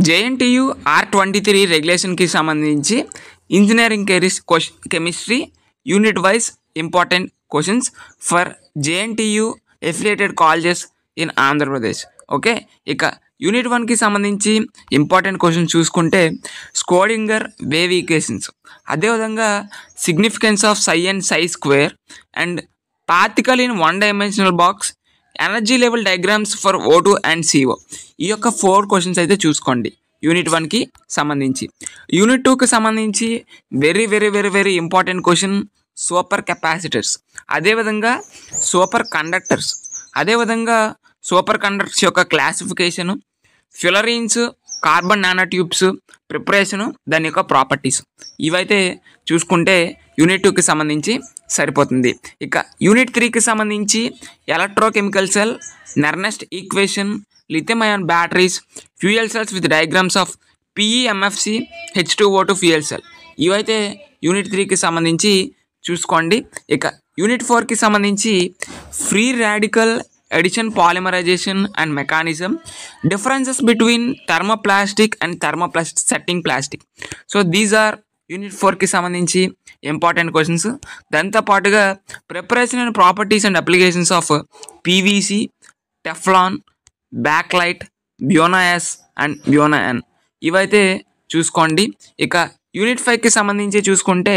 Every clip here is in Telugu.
జేఎన్టీయు R23 రెగ్యులేషన్కి సంబంధించి engineering chemistry unit wise important questions for JNTU affiliated colleges in Andhra Pradesh. Okay, ఇక యూనిట్ 1కి సంబంధించి ఇంపార్టెంట్ క్వశ్చన్స్ చూసుకుంటే స్క్రోడింగర్ వేవ్ ఈక్వేషన్స్, అదేవిధంగా significance of Sye and Sye square and particle in 1 dimensional box, energy level diagrams for O2 and CO. ఈ యొక్క 4 క్వశ్చన్స్ అయితే చూసుకోండి యూనిట్ 1కి సంబంధించి. యూనిట్ 2కి సంబంధించి very very very very important question super capacitors, అదేవిధంగా సూపర్ కండక్టర్స్, అదేవిధంగా సూపర్ కండక్టర్స్ యొక్క classification, fullerenes, carbon nano tubes preparation, దాని యొక్క ప్రాపర్టీస్, ఇవైతే చూసుకుంటే యూనిట్ 2కి సంబంధించి సరిపోతుంది. ఇక యూనిట్ 3కి సంబంధించి electrochemical cell, Nernst equation, lithium ion batteries, fuel cells with diagrams of PEMFC, H2O2 fuel cell, ఇవైతే యూనిట్ 3కి సంబంధించి చూసుకోండి. ఇక యూనిట్ 4కి సంబంధించి free radical addition, polymerization and mechanism, differences between thermoplastic and thermoplastic setting plastic. So these are unit 4కి సంబంధించి ఇంపార్టెంట్ క్వశ్చన్స్. దాంతోపాటుగా preparation and properties and applications of PVC, Teflon, bakelite, Buna S and Buna N, ఇవైతే చూసుకోండి. ఇక యూనిట్ 5కి సంబంధించి చూసుకుంటే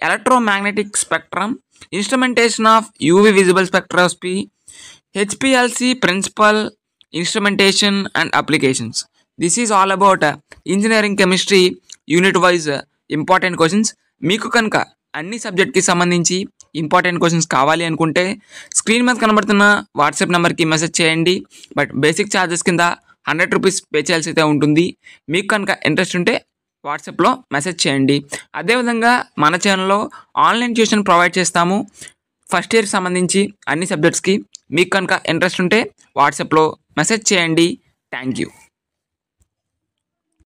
electromagnetic spectrum, instrumentation of UV visible spectroscopy, HPLC principle, instrumentation and applications. This is all about engineering chemistry unit wise important questions. మీకు కనుక అన్ని సబ్జెక్ట్కి సంబంధించి ఇంపార్టెంట్ క్వశ్చన్స్ కావాలి అనుకుంటే స్క్రీన్ మీద కనబడుతున్న వాట్సాప్ నెంబర్కి మెసేజ్ చేయండి. బట్ బేసిక్ ఛార్జెస్ కింద 100 రూపీస్ పే చేయాల్సి అయితే ఉంటుంది. మీకు కనుక ఇంట్రెస్ట్ ఉంటే వాట్సాప్లో మెసేజ్ చేయండి. అదేవిధంగా మన ఛానల్లో ఆన్లైన్ ట్యూషన్ ప్రొవైడ్ చేస్తాము ఫస్ట్ ఇయర్కి సంబంధించి అన్ని సబ్జెక్ట్స్కి. మీకు కనుక ఇంట్రెస్ట్ ఉంటే వాట్సాప్లో మెసేజ్ చేయండి. Thank you.